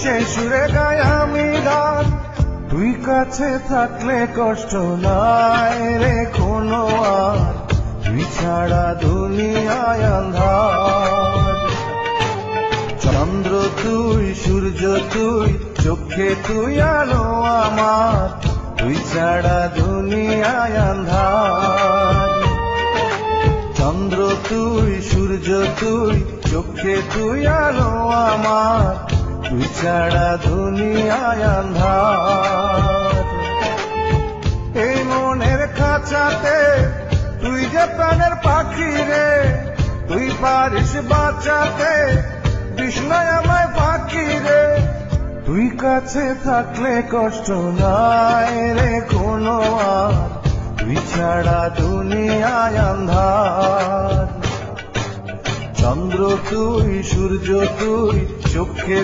সেই সুরে গাই আমি গান, তুই কাছে থাকলে কষ্ট নাই রে কোনো আর, তুই ছাড়া দুনিয়ায় আন্ধার। চন্দ্র তুই, সূর্য তুই, চোখে তুই আলো আমার, তুই ছাড়া দুনিয়ায় আন্ধার। চন্দ্র তুই, সূর্য তুই, চোখে তুই আলো আমার, তুই ছাড়া দুনিয়ায় আন্ধার। এই মনের খাঁচাতে তুই যে প্রাণের পাখি রে, তুই পারিস বাঁচাতে বিষ্ণায় আমায় ফাঁকি রে, তুই কাছে থাকলে কষ্ট নাই রে কোনো আর, তুই ছাড়া দুনিয়ায় আন্ধার। চন্দ্র তুই, সূর্য তুই, চোখে